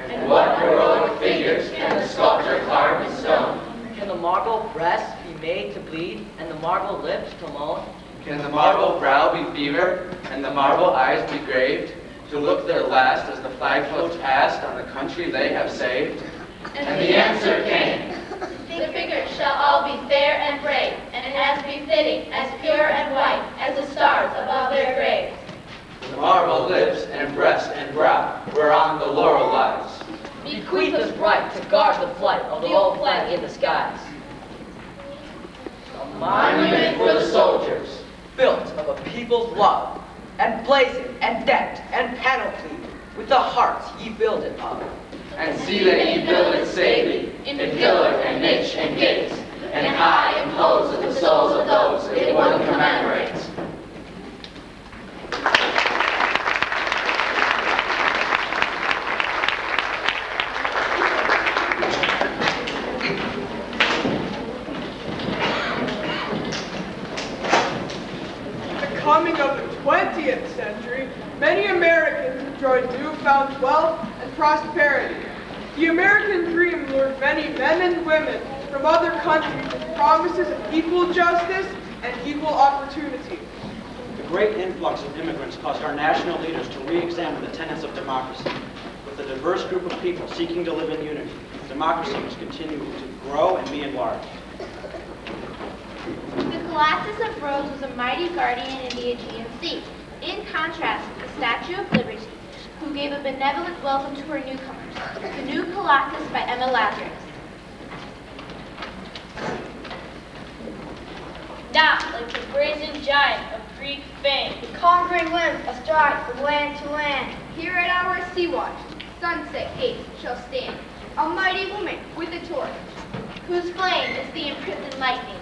And what heroic figures can the sculptor carve in stone? Can the marble breast be made to bleed, and the marble lips to moan? Can the marble brow be fevered, and the marble eyes be graved, to look their last as the flag floats past on the country they have saved? And the answer came. The figures shall all be fair and brave, and as befitting, as pure and white, as the stars above their graves. The marble lips and breast and brow, whereon the laurel lies. Bequeath us right to guard the flight of the old flag in the skies. A Monument for the soldiers, built of a people's love, and blazoned and decked and panoplied with the hearts ye build it of. And see that ye build it safely, in pillar and niche and gate, and high impose in the souls of those it would commemorate. The coming of the 20th century, many Americans enjoyed newfound wealth and prosperity. The American dream lured many men and women from other countries with promises of equal justice and equal opportunity. The great influx of immigrants caused our national leaders to re-examine the tenets of democracy. With a diverse group of people seeking to live in unity, democracy must continue to grow and be enlarged. The Colossus of Rhodes was a mighty guardian in the Aegean Sea, in contrast to the Statue of Liberty, who gave a benevolent welcome to her newcomers. The New Colossus by Emma Lazarus. Not like the brazen giant of Greek fame, The conquering limb astride from land to land. Here at our sea watch, sunset gate shall stand, a mighty woman with a torch, Whose flame is the imprisoned lightning.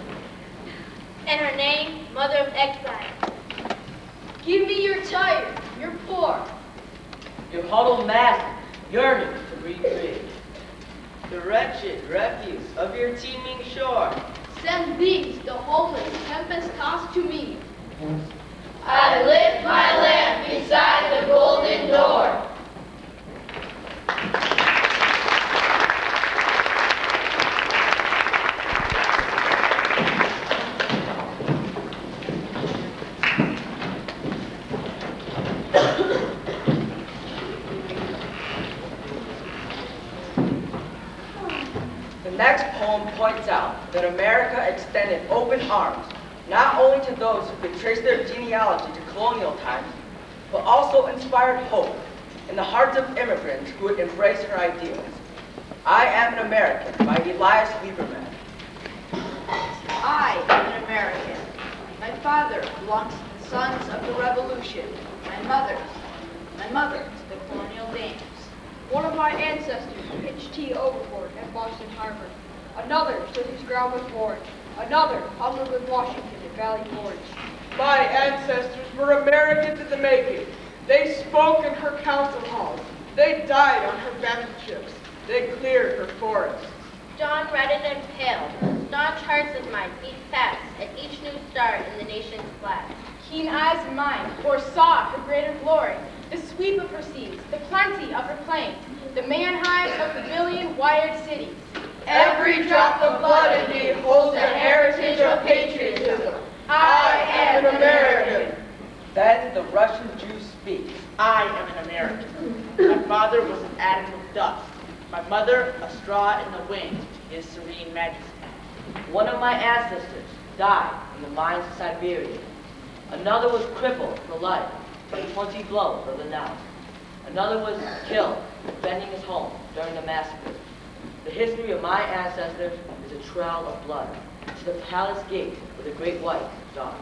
and her name, Mother of Exile. Give me your tired, your poor, Your huddled masses yearning to breathe free. The wretched refuse of your teeming shore. send these, the homeless, tempest-tossed to me. I lit my lamp beside the golden door. The next poem points out that America extended open arms not only to those who could trace their genealogy to colonial times, but also inspired hope in the hearts of immigrants who would embrace her ideals. I Am an American by Elias Lieberman. I am an American. My father belongs to the sons of the Revolution. My mother to the colonial dames. One of my ancestors pitched tea overboard at Boston Harbor. Another stood his ground with Ford. Another hungered with Washington at Valley Forge. My ancestors were Americans in the making. They spoke in her council halls. They died on her battleships. They cleared her forests. Dawn reddened and pale, staunch hearts of mine beat fast at each new star in the nation's flag. Keen eyes of mine foresaw her greater glory, the sweep of her seas, the plenty of her plains, the man-hives of the billion-wired cities. Every drop of blood in me holds the heritage of patriotism. I am an American. Then the Russian Jew speaks. I am an American. A My father was an atom of dust. My mother, a straw in the wind to his serene majesty. One of my ancestors died in the mines of Siberia. Another was crippled for life by 20 blows of the knife. Another was killed defending his home during the massacre. The history of my ancestors is a trail of blood to the palace gate where the great white died.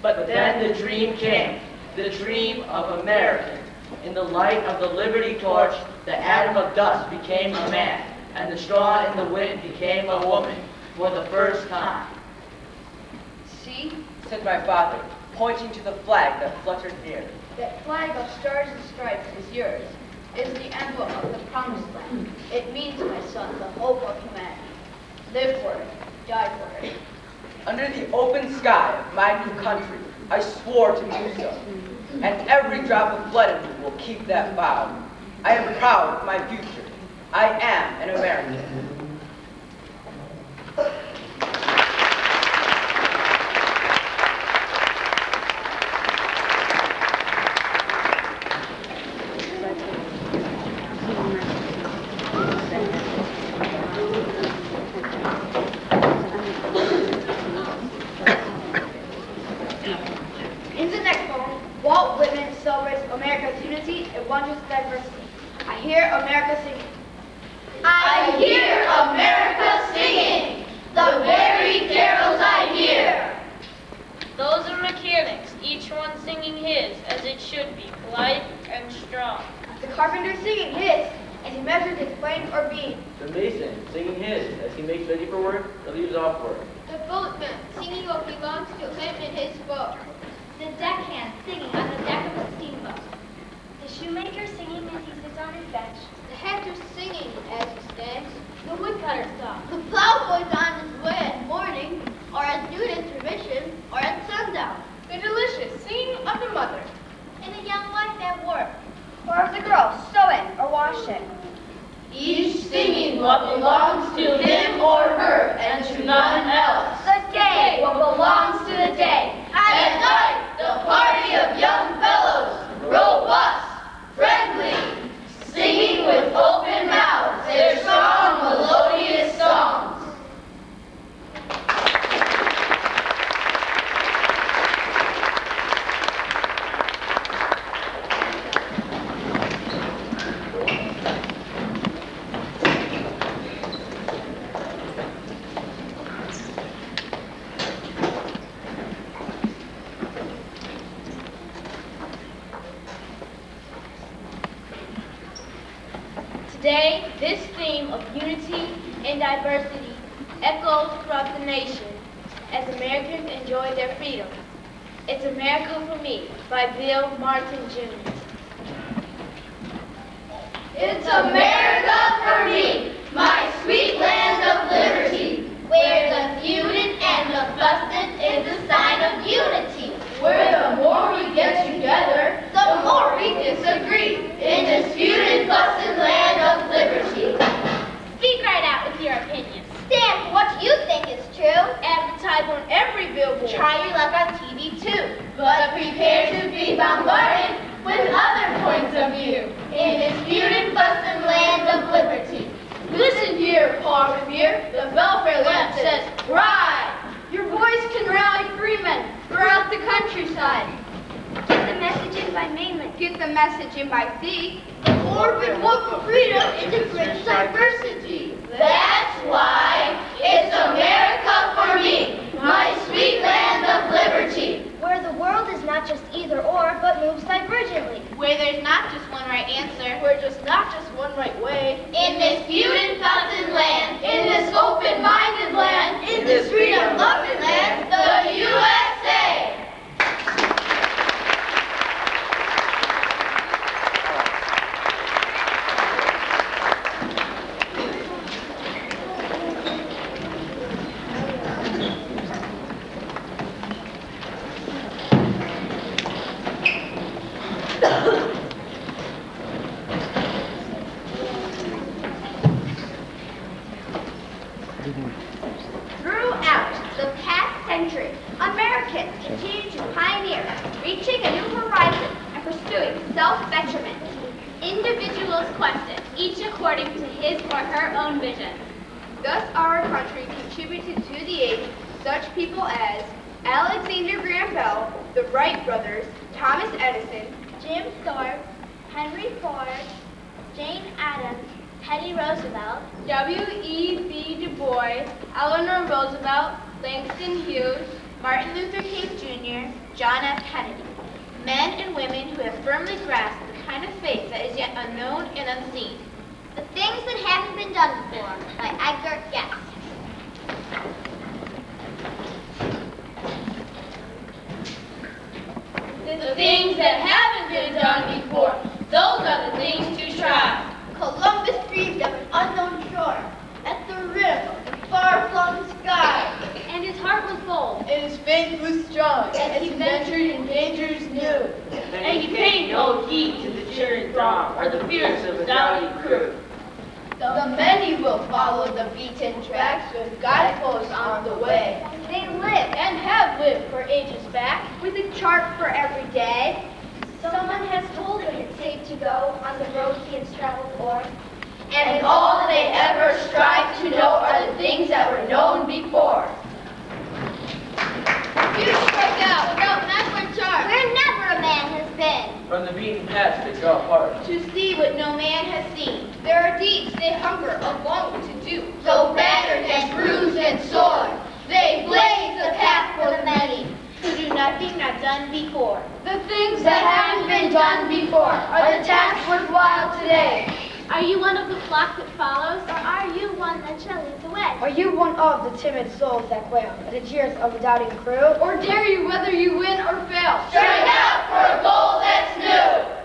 But then the dream came, the dream of American. In the light of the Liberty torch, the atom of dust became a man, and the straw in the wind became a woman for the first time. See? Said my father, pointing to the flag that fluttered near. That flag of stars and stripes is yours. It is the emblem of the promised land. It means, my son, the hope of humanity. Live for it. Die for it. Under the open sky of my new country, I swore to do so. And every drop of blood in me will keep that vow. I am proud of my future. I am an American. In the next poem, Walt Whitman celebrates America's unity and wondrous diversity. I hear America singing. I hear America singing, the very carols I hear. Those are mechanics, each one singing his, as it should be, polite and strong. The carpenter singing his, as he measures his plank or beam. The mason singing his as he makes ready for work or leaves off work. The boatman singing what belongs to him in his boat. The deckhand singing on the deck of a steamboat. The shoemaker singing as he sits on his bench. The hatcher singing as he stands. The woodcutter song. The plowboy's on his way at morning, or at noon intermission, or at sundown. The delicious singing of the mother. And the young wife at work. Or of the girl sewing or washing. Each singing what belongs to him or her and to none else. The day what belongs to the day. At night, the party of young fellows, robust, friendly, singing with open mouths their strong, melodious songs. Today, this theme of unity and diversity echoes throughout the nation as Americans enjoy their freedom. It's America for Me by Bill Martin Jr. It's America for me, my sweet land of liberty, where the feuding and the fussing is a sign of unity. Where the more we get together, the more we disagree, in this feuding, fussing land of liberty. Speak right out with your opinions. Stand for what you think is true. Advertise on every billboard. Try your luck on TV too, but prepare to be bombarded with other points of view, in this feuding, fussing land of liberty. Listen here, Paul Revere. The welfare lamp says, ride! Your voice can rally freemen throughout the countryside. Get the message in by mainland. Get the message in by sea. Orbit one for freedom into British diversity. That's why it's America for me, my sweet land of liberty. Where the world is not just either or, but moves divergently. Where there's not just one right answer. Where there's not just one right way. In this feuding, fussing land, in this open-minded land, in this freedom-loving land, the USA. Throughout the past century, Americans continue to pioneer, reaching a new horizon and pursuing self-betterment. In individuals quested, each according to his or her own vision. Thus our country contributed to the age such people as Alexander Graham Bell, the Wright brothers, Thomas Edison, Jim Thorpe, Henry Ford, Jane Addams, Teddy Roosevelt, W.E.B. Du Bois, Eleanor Roosevelt, Langston Hughes, Martin Luther King Jr., John F. Kennedy. Men and women who have firmly grasped the kind of faith that is yet unknown and unseen. The Things That Haven't Been Done Before by Edgar Guest. The things that haven't been done before, those are the things to try. Columbus dreamed of an unknown shore at the rim of the far-flung sky. And his heart was bold. And his faith was strong, as he ventured in dangers new. And he paid no heed to the cheering throng or the fears of the doubting crew. The many will follow the beaten tracks with guideposts on the way. They live And have lived for ages back. with a chart for every day. Someone has told them it's safe to go on the road he has traveled o'er. And all they ever strive to know are the things that were known before. You strike out without map or chart. Where never a man has been. From the beaten path they draw apart. To see what no man has seen. There are deeds they hunger, a longing to do. Though battered and bruised and sore, they blaze the path for the many. Who do nothing not done before. The things that haven't been done before are the tasks worthwhile today. Are you one of the flock that follows? Or are you one that shall lead the way? Are you one of the timid souls that quail at the cheers of the doubting crew? Or dare you whether you win or fail? Strike out for a goal that's new.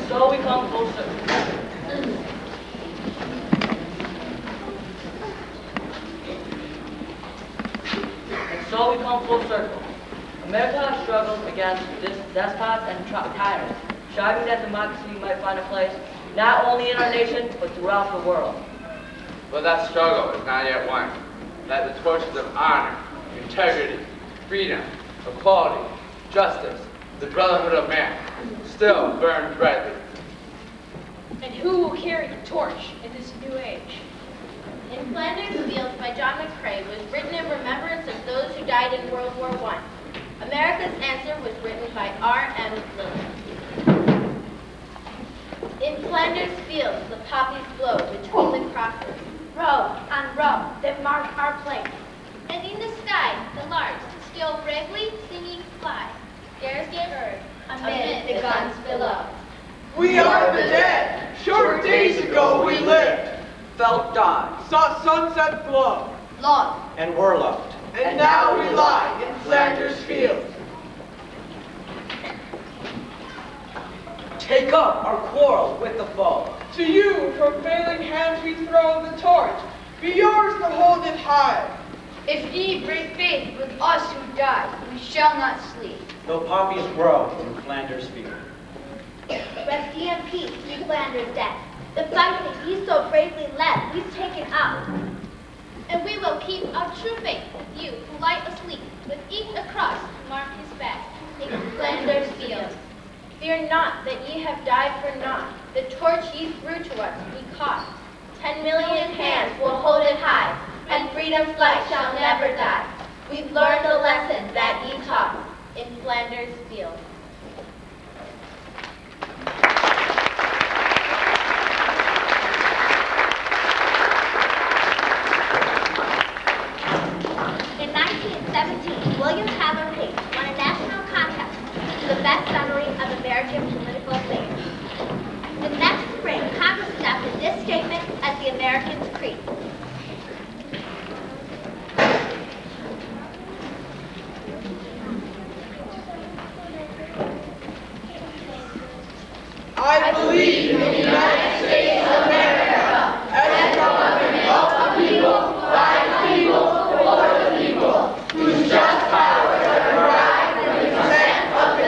So we come full circle. And so we come full circle. America has struggled against this despots and tyrants, striving that democracy might find a place not only in our nation, but throughout the world. But that struggle is not yet won. That the torches of honor, integrity, freedom, equality, justice, the brotherhood of man still burn brightly. And who will carry the torch in this new age? In Flanders Fields by John McCrae was written in remembrance of those who died in World War I. America's Answer was written by R.M. Lilly. In Flanders Fields the poppies blow between the crosses. Row on row that mark our place. And in the sky the larks still bravely singing fly. Scarce yet heard amid the guns below. We are the dead. Short days ago we lived. Felt die, Saw sunset glow. Loved. and were loved. And now we lie in Flanders Fields. Take up our quarrel with the foe. To you, from failing hands we throw the torch. Be yours to hold it high. If ye bring faith with us who die, we shall not sleep. Though poppies grow in Flanders Field. Rest ye in peace, ye Flanders dead. The fight that ye so bravely led, we've taken up. And we will keep our true faith with you who lie asleep, with each a cross to mark his back, in Flanders Fields. Fear not that ye have died for naught. The torch ye threw to us we caught. 10 million hands will hold it high, and freedom's light shall never die. We've learned the lesson that ye taught in Flanders Fields. In 1917, William Tyler Page won a national contest for the best summary of American political themes. The next spring, Congress adopted this statement as the American's creed. I believe in the United States of America as a government of the people, by the people, for the people, whose just powers are derived from the consent of the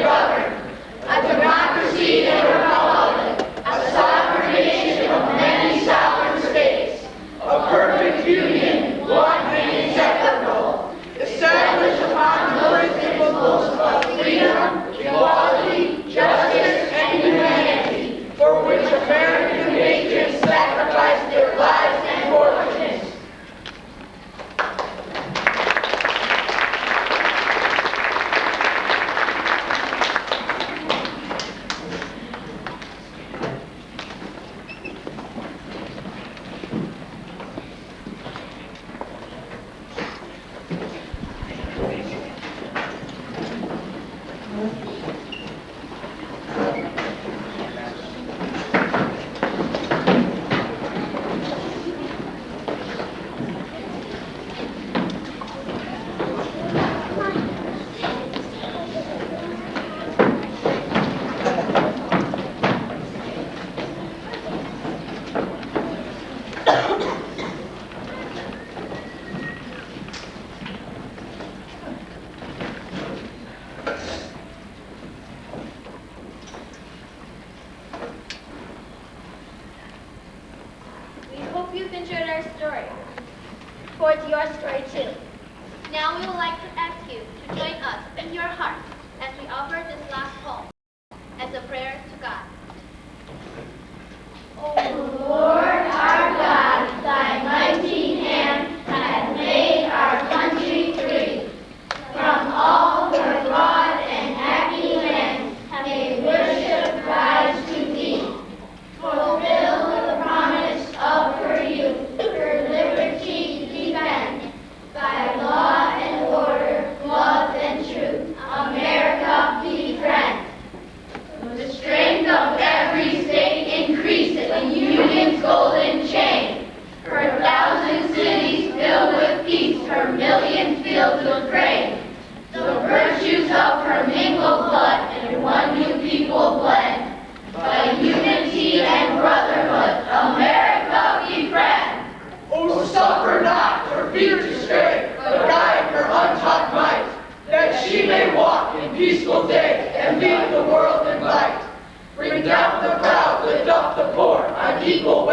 our hearts as we offer this last poem as a prayer to God. O Lord our God, thy mighty hand hath made our country free. From all her broad and happy lands may worship rise to thee. Fulfill the promise of her youth, her liberty defend. By law and order, love and truth, America befriend. The strength of every state increases the Union's golden chain. Her thousand cities filled with peace, her million fields with grain. The virtues of her mingled blood in one new people blend. By unity and brotherhood, America befriend. Oh, suffer not her feet to stray, but guide her untaught might, that she may walk in peaceful day and lead the world in light. Bring down the proud, lift up the poor, unequal